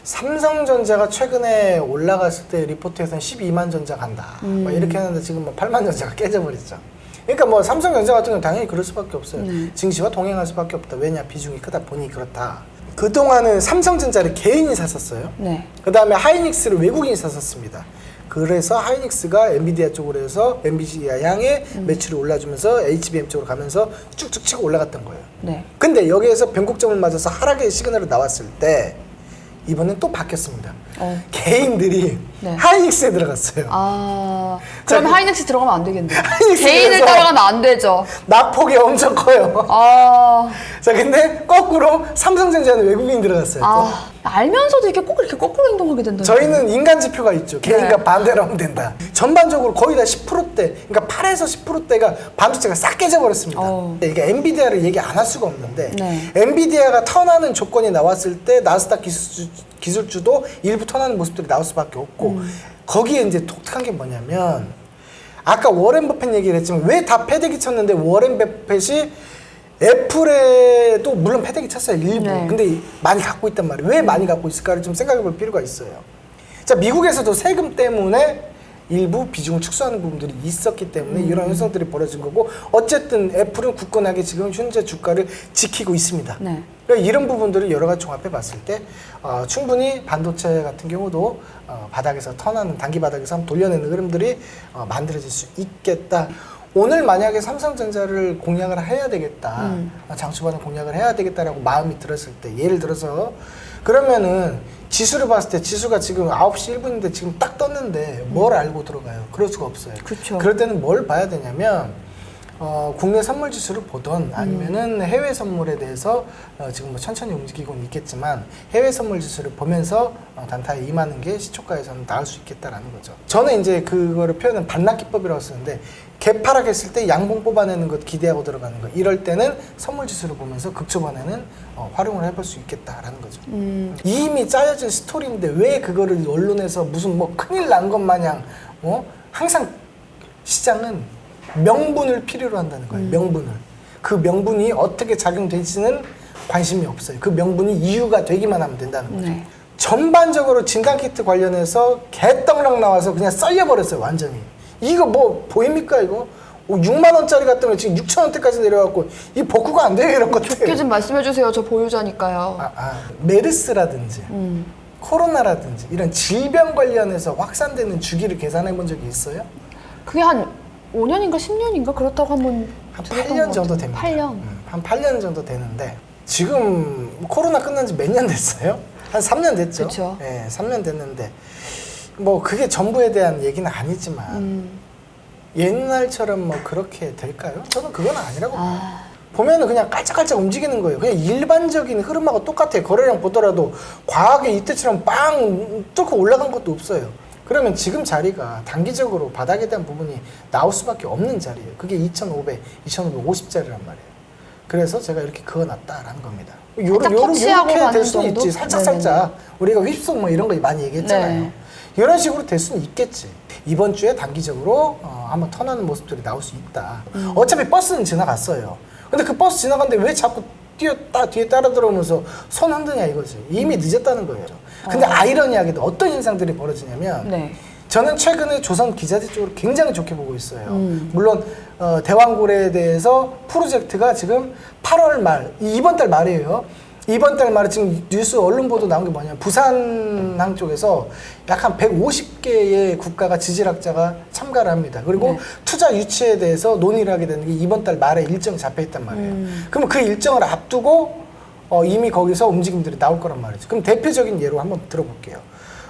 삼성전자가 최근에 올라갔을 때 리포트에서는 12만 전자 간다. 뭐 이렇게 했는데 지금 뭐 8만 전자가 깨져버렸죠. 그러니까 뭐 삼성전자 같은 경우는 당연히 그럴 수밖에 없어요. 증시와 동행할 수밖에 없다. 왜냐? 비중이 크다 보니 그렇다. 그동안은 삼성전자를 개인이 샀었어요. 네. 그 다음에 하이닉스를 외국인이 샀었습니다. 그래서 하이닉스가 엔비디아 쪽으로 해서 엔비디아 향해 매출이 올라주면서 HBM 쪽으로 가면서 쭉쭉 치고 올라갔던 거예요. 네. 근데 여기에서 변곡점을 맞아서 하락의 시그널이 나왔을 때 이번엔 또 바뀌었습니다. 개인들이 네. 하이닉스에 들어갔어요. 아, 자, 그럼 하이닉스 들어가면 안 되겠네요. 하이닉스에서 개인을 따라가면 안 되죠. 낙폭이 엄청 커요. 아, 자, 근데 거꾸로 삼성전자는 외국인이 들어갔어요. 아, 알면서도 이렇게 꼭 이렇게 거꾸로 행동하게 된다. 저희는 인간 지표가 있죠. 개인과 네. 반대로 하면 된다. 전반적으로 거의 다 10%대, 그러니까 8에서 10%대가 반도체가 싹 깨져버렸습니다. 이게 엔비디아를 얘기 안 할 수가 없는데, 네. 엔비디아가 턴하는 조건이 나왔을 때 나스닥 기술주도 일부 턴하는 모습들이 나올 수밖에 없고, 거기에 이제 독특한 게 뭐냐면, 아까 워렌 버핏 얘기를 했지만, 왜 다 패대기 쳤는데 워렌 버핏이 애플에도 물론 패대기 쳤어요, 일부. 네. 근데 많이 갖고 있단 말이에요. 왜 많이 갖고 있을까를 좀 생각해 볼 필요가 있어요. 자, 미국에서도 세금 때문에 일부 비중을 축소하는 부분들이 있었기 때문에 이런 현상들이 벌어진 거고, 어쨌든 애플은 굳건하게 지금 현재 주가를 지키고 있습니다. 네. 그러니까 이런 부분들을 여러 가지 종합해 봤을 때 충분히 반도체 같은 경우도 바닥에서 턴하는, 단기 바닥에서 한번 돌려내는 흐름들이 만들어질 수 있겠다. 오늘 만약에 삼성전자를 공략을 해야 되겠다, 장초반에 공략을 해야 되겠다라고 마음이 들었을 때, 예를 들어서 그러면은 지수를 봤을 때 지수가 지금 9시 1분인데 지금 딱 떴는데 뭘 알고 들어가요? 그럴 수가 없어요. 그쵸. 그럴 때는 뭘 봐야 되냐면 국내 선물 지수를 보던 아니면은 해외 선물에 대해서 지금 뭐 천천히 움직이고는 있겠지만 해외 선물 지수를 보면서 단타에 임하는 게 시초가에서는 나을 수 있겠다라는 거죠. 저는 이제 그거를 표현은 반납 기법이라고 쓰는데, 개파락했을 때 양봉 뽑아내는 것 기대하고 들어가는 거, 이럴 때는 선물 지수를 보면서 극초반에는 활용을 해볼 수 있겠다라는 거죠. 이미 짜여진 스토리인데 왜 그거를 언론에서 무슨 뭐 큰일 난 것 마냥 항상 시장은 명분을 필요로 한다는 거예요. 명분을. 그 명분이 어떻게 작용될지는 관심이 없어요. 그 명분이 이유가 되기만 하면 된다는 거죠. 네. 전반적으로 진단키트 관련해서 개떡락 나와서 그냥 썰려버렸어요. 완전히. 이거 뭐 보입니까 이거? 6만 원짜리 같은 거 지금 6천 원대까지 내려갖고 이 복구가 안 돼요, 이런 것들. 좋게 좀 말씀해 주세요. 저 보유자니까요. 메르스라든지 코로나라든지 이런 질병 관련해서 확산되는 주기를 계산해 본 적이 있어요? 그게 한 5년인가 10년인가 그렇다고 한번 한 들었던 8년 것 정도 같아요. 됩니다. 8년. 한 8년 정도 되는데 지금 코로나 끝난 지 몇 년 됐어요? 한 3년 됐죠? 그쵸. 네, 3년 됐는데 뭐 그게 전부에 대한 얘기는 아니지만 옛날처럼 뭐 그렇게 될까요? 저는 그건 아니라고 봐요. 보면은 그냥 깔짝깔짝 움직이는 거예요. 그냥 일반적인 흐름하고 똑같아요. 거래량 보더라도 과하게 이때처럼 빵 뚫고 올라간 것도 없어요. 그러면 지금 자리가 단기적으로 바닥에 대한 부분이 나올 수밖에 없는 자리예요. 그게 2,500, 2,550짜리란 말이에요. 그래서 제가 이렇게 그어놨다라는 겁니다. 요렇게 될 수는 있지. 살짝살짝. 우리가 휩속 뭐 이런 거 많이 얘기했잖아요. 네. 이런 식으로 될 수는 있겠지. 이번 주에 단기적으로 한번 턴하는 모습들이 나올 수 있다. 어차피 버스는 지나갔어요. 근데 그 버스 지나갔는데 왜 자꾸 뒤에 따라 들어오면서 손 흔드냐 이거지. 이미 늦었다는 거예요. 근데 아이러니하게도 어떤 현상들이 벌어지냐면, 네. 저는 최근에 조선 기자재 쪽으로 굉장히 좋게 보고 있어요. 물론 대왕고래에 대해서 프로젝트가 지금 8월 말, 이번 달 말이에요. 이번 달 말에 지금 뉴스 언론 보도 나온 게 뭐냐면 부산항 쪽에서 약 한 150개의 국가가 지질학자가 참가를 합니다. 그리고 네. 투자 유치에 대해서 논의를 하게 되는 게 이번 달 말에 일정이 잡혀 있단 말이에요. 그러면 그 일정을 앞두고 이미 거기서 움직임들이 나올 거란 말이죠. 그럼 대표적인 예로 한번 들어볼게요.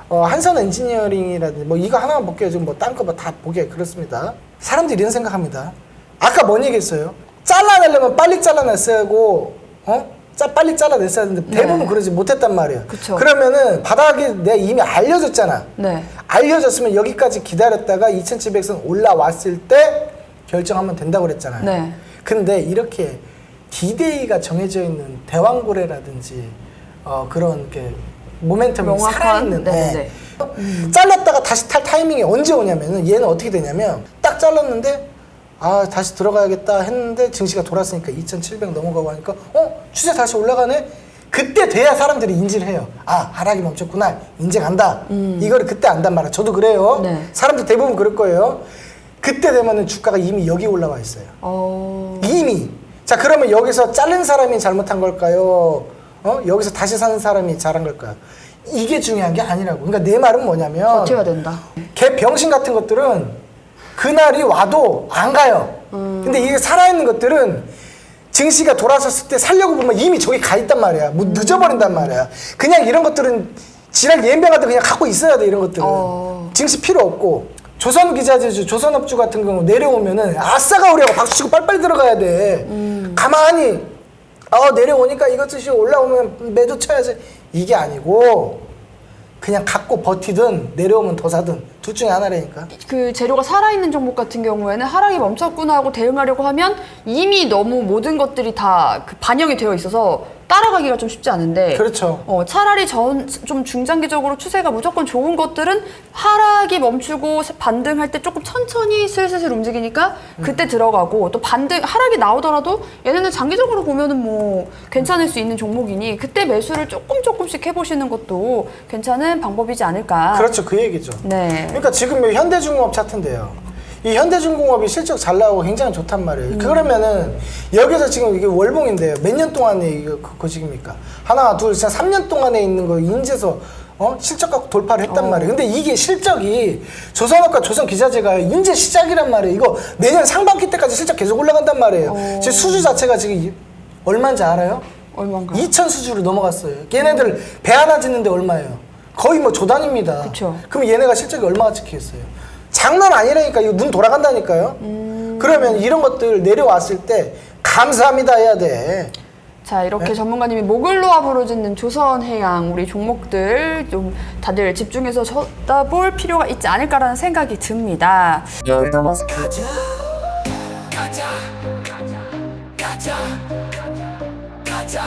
한선 엔지니어링이라든지 뭐 이거 하나만 볼게요. 지금 뭐 딴 거 다 보기에 그렇습니다. 사람들이 이런 생각합니다. 아까 뭔 얘기했어요? 잘라내려면 빨리 잘라냈어야 하고 빨리 잘라냈어야 하는데 대부분 네. 그러지 못했단 말이에요. 그쵸. 그러면은 바닥에 내가 이미 알려줬잖아. 네. 알려줬으면 여기까지 기다렸다가 2700선 올라왔을 때 결정하면 된다고 그랬잖아요. 네. 근데 이렇게 디데이가 정해져 있는 대왕고래라든지 그런 게 모멘텀이 명확한? 살아있는 네. 잘랐다가 다시 탈 타이밍이 언제 오냐면은 얘는 어떻게 되냐면 딱 잘랐는데 다시 들어가야겠다 했는데 증시가 돌았으니까 2700 넘어가고 하니까 추세 다시 올라가네? 그때 돼야 사람들이 인지를 해요. 아, 하락이 멈췄구나. 이제 간다. 이거를 그때 안단 말이야. 저도 그래요. 네. 사람들 대부분 그럴 거예요. 그때 되면은 주가가 이미 여기 올라와 있어요. 이미. 자, 그러면 여기서 자른 사람이 잘못한 걸까요? 여기서 다시 사는 사람이 잘한 걸까요? 이게 중요한 게 아니라고. 그러니까 내 말은 뭐냐면 버텨야 된다. 개 병신 같은 것들은 그날이 와도 안 가요. 근데 이게 살아있는 것들은 증시가 돌아섰을 때 살려고 보면 이미 저기 가 있단 말이야. 뭐 늦어버린단 말이야. 그냥 이런 것들은 지랄 예병하듯 그냥 갖고 있어야 돼. 이런 것들은 증시 필요 없고. 조선기자재주, 조선업주 같은 경우 내려오면은 아싸가 오려고 박수치고 빨리빨리 들어가야 돼. 가만히 내려오니까 이것이 올라오면 매도 쳐야지. 이게 아니고 그냥 갖고 버티든 내려오면 더 사든 둘 중에 하나라니까. 그 재료가 살아있는 종목 같은 경우에는 하락이 멈췄구나 하고 대응하려고 하면 이미 너무 모든 것들이 다 그 반영이 되어 있어서 따라가기가 좀 쉽지 않은데. 그렇죠. 차라리 좀 중장기적으로 추세가 무조건 좋은 것들은 하락이 멈추고 반등할 때 조금 천천히 슬슬 움직이니까 그때 들어가고, 또 하락이 나오더라도 얘네는 장기적으로 보면은 뭐 괜찮을 수 있는 종목이니 그때 매수를 조금씩 해보시는 것도 괜찮은 방법이지 않을까. 그렇죠. 그 얘기죠. 네. 그러니까 지금 현대중공업 차트인데요. 이 현대중공업이 실적 잘 나오고 굉장히 좋단 말이에요. 그러면은 여기서 지금 이게 월봉인데요. 몇 년 동안에 이거 거짓입니까? 하나, 둘, 셋, 3년 동안에 있는 거 인제서 실적 갖고 돌파를 했단 말이에요. 근데 이게 실적이 조선업과 조선기자재가 인제 시작이란 말이에요. 이거 내년 상반기 때까지 실적 계속 올라간단 말이에요. 제 수주 자체가 지금 얼마인지 알아요? 얼마인가? 2천 수주로 넘어갔어요. 얘네들 배 하나 짓는데 얼마예요? 거의 뭐 조단입니다. 그쵸. 그럼 얘네가 실적이 얼마가 찍히겠어요? 장난 아니라니까. 이거 눈 돌아간다니까요. 그러면 이런 것들 내려왔을 때 감사합니다 해야 돼. 자, 이렇게 전문가님이 목을 놓아 부르짖는 조선해양 우리 종목들 좀 다들 집중해서 쳐다볼 필요가 있지 않을까라는 생각이 듭니다. 가자